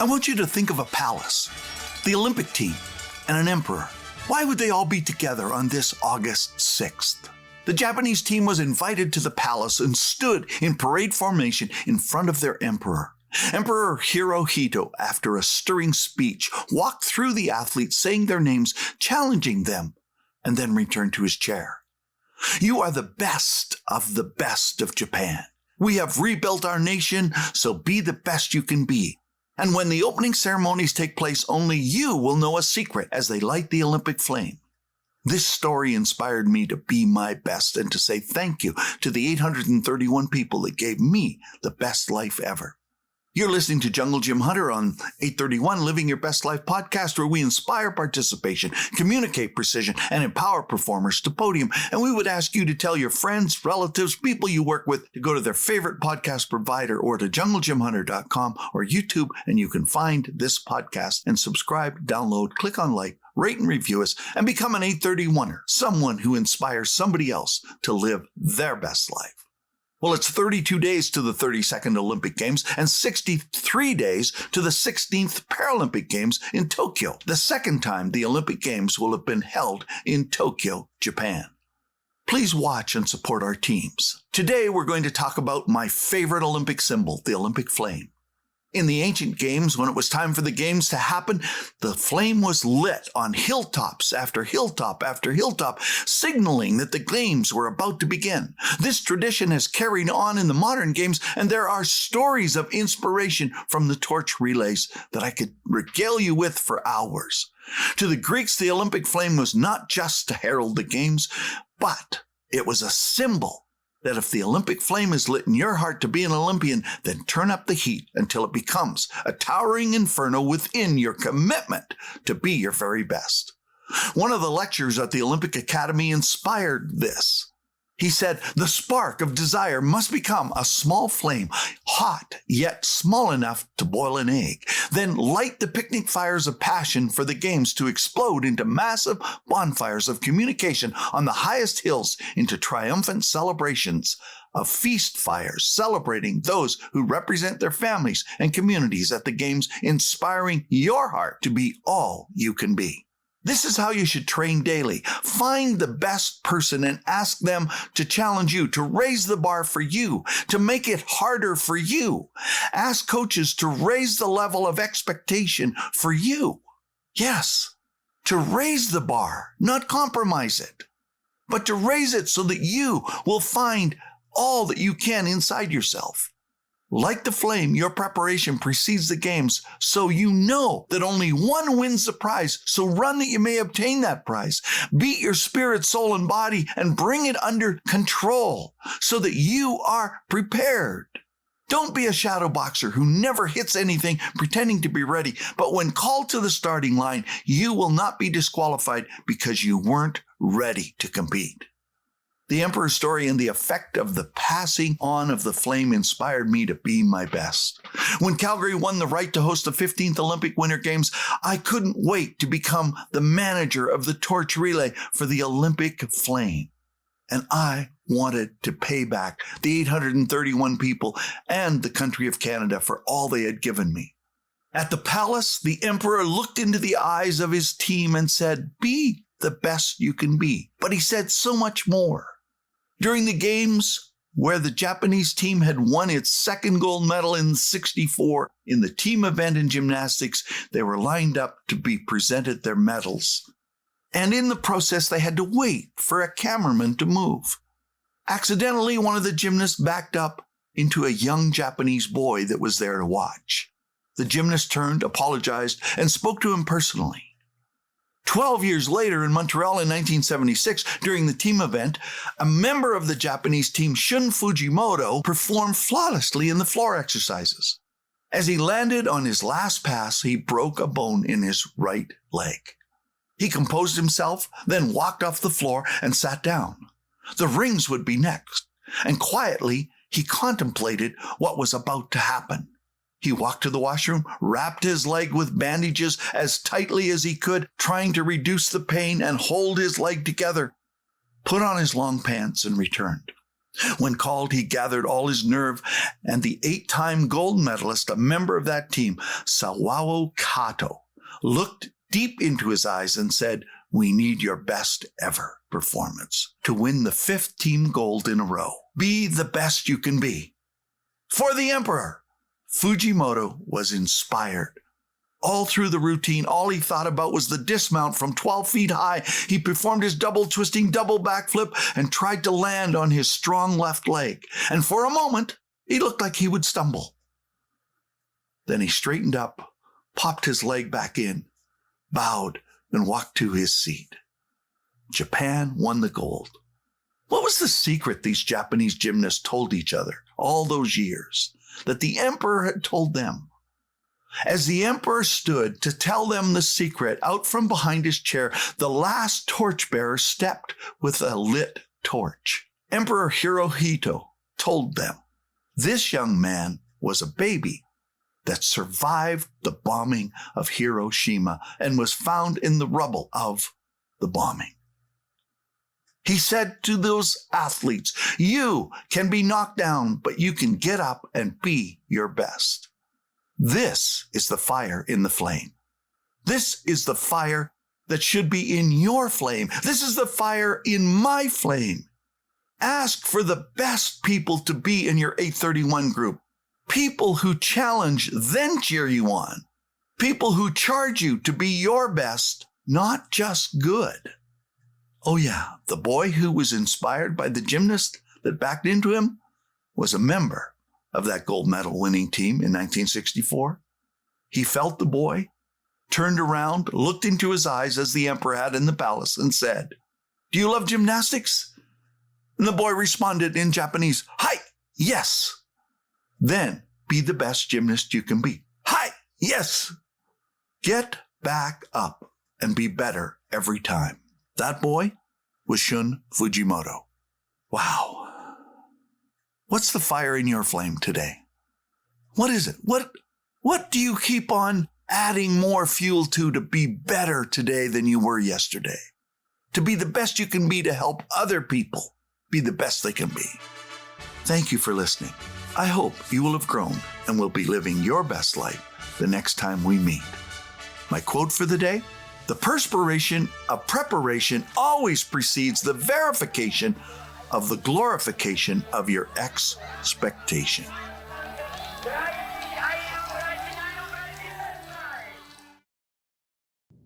I want you to think of a palace, the Olympic team, and an emperor. Why would they all be together on this August 6th? The Japanese team was invited to the palace and stood in parade formation in front of their emperor. Emperor Hirohito, after a stirring speech, walked through the athletes saying their names, challenging them, and then returned to his chair. You are the best of Japan. We have rebuilt our nation, so be the best you can be. And when the opening ceremonies take place, only you will know a secret as they light the Olympic flame. This story inspired me to be my best and to say thank you to the 831 people that gave me the best life ever. You're listening to Jungle Jim Hunter on 831 Living Your Best Life podcast, where we inspire participation, communicate precision, and empower performers to podium. And we would ask you to tell your friends, relatives, people you work with to go to their favorite podcast provider or to junglejimhunter.com or YouTube, and you can find this podcast and subscribe, download, click on like, rate and review us, and become an 831er, someone who inspires somebody else to live their best life. Well, it's 32 days to the 32nd Olympic Games and 63 days to the 16th Paralympic Games in Tokyo, the second time the Olympic Games will have been held in Tokyo, Japan. Please watch and support our teams. Today, we're going to talk about my favorite Olympic symbol, the Olympic flame. In the ancient games, when it was time for the games to happen, the flame was lit on hilltops after hilltop after hilltop, signaling that the games were about to begin. This tradition has carried on in the modern games, and there are stories of inspiration from the torch relays that I could regale you with for hours. To the Greeks, the Olympic flame was not just to herald the games, but it was a symbol that if the Olympic flame is lit in your heart to be an Olympian, then turn up the heat until it becomes a towering inferno within your commitment to be your very best. One of the lecturers at the Olympic Academy inspired this. He said, the spark of desire must become a small flame, hot yet small enough to boil an egg. Then light the picnic fires of passion for the games to explode into massive bonfires of communication on the highest hills, into triumphant celebrations of feast fires, celebrating those who represent their families and communities at the games, inspiring your heart to be all you can be. This is how you should train daily. Find the best person and ask them to challenge you, to raise the bar for you, to make it harder for you. Ask coaches to raise the level of expectation for you. Yes, to raise the bar, not compromise it, but to raise it so that you will find all that you can inside yourself. Like the flame, your preparation precedes the games, so you know that only one wins the prize, so run that you may obtain that prize. Beat your spirit, soul, and body and bring it under control so that you are prepared. Don't be a shadow boxer who never hits anything pretending to be ready, but when called to the starting line, you will not be disqualified because you weren't ready to compete. The Emperor's story and the effect of the passing on of the flame inspired me to be my best. When Calgary won the right to host the 15th Olympic Winter Games, I couldn't wait to become the manager of the torch relay for the Olympic flame. And I wanted to pay back the 831 people and the country of Canada for all they had given me. At the palace, the Emperor looked into the eyes of his team and said, "Be the best you can be." But he said so much more. During the games, where the Japanese team had won its second gold medal in '64 in the team event in gymnastics, they were lined up to be presented their medals. And in the process, they had to wait for a cameraman to move. Accidentally, one of the gymnasts backed up into a young Japanese boy that was there to watch. The gymnast turned, apologized, and spoke to him personally. 12 years later in Montreal in 1976, during the team event, a member of the Japanese team, Shun Fujimoto, performed flawlessly in the floor exercises. As he landed on his last pass, he broke a bone in his right leg. He composed himself, then walked off the floor and sat down. The rings would be next, and quietly he contemplated what was about to happen. He walked to the washroom, wrapped his leg with bandages as tightly as he could, trying to reduce the pain and hold his leg together, put on his long pants and returned. When called, he gathered all his nerve, and the 8-time gold medalist, a member of that team, Sawao Kato, looked deep into his eyes and said, "We need your best ever performance to win the 5th team gold in a row. Be the best you can be." For the emperor, Fujimoto was inspired. All through the routine, all he thought about was the dismount from 12 feet high. He performed his double twisting double backflip and tried to land on his strong left leg. And for a moment, he looked like he would stumble. Then he straightened up, popped his leg back in, bowed, and walked to his seat. Japan won the gold. What was the secret these Japanese gymnasts told each other all those years that the emperor had told them? As the emperor stood to tell them the secret, out from behind his chair, the last torchbearer stepped with a lit torch. Emperor Hirohito told them this young man was a baby that survived the bombing of Hiroshima and was found in the rubble of the bombing. He said to those athletes, "You can be knocked down, but you can get up and be your best." This is the fire in the flame. This is the fire that should be in your flame. This is the fire in my flame. Ask for the best people to be in your 831 group. People who challenge, then cheer you on. People who charge you to be your best, not just good. Oh yeah, the boy who was inspired by the gymnast that backed into him was a member of that gold medal winning team in 1964. He felt the boy, turned around, looked into his eyes as the emperor had in the palace, and said, "Do you love gymnastics?" And the boy responded in Japanese, "Hi, yes." Then be the best gymnast you can be. Hi, yes. Get back up and be better every time. That boy was Shun Fujimoto. Wow. What's the fire in your flame today? What is it? What do you keep on adding more fuel to be better today than you were yesterday? To be the best you can be to help other people be the best they can be. Thank you for listening. I hope you will have grown and will be living your best life the next time we meet. My quote for the day: the perspiration of preparation always precedes the verification of the glorification of your expectation.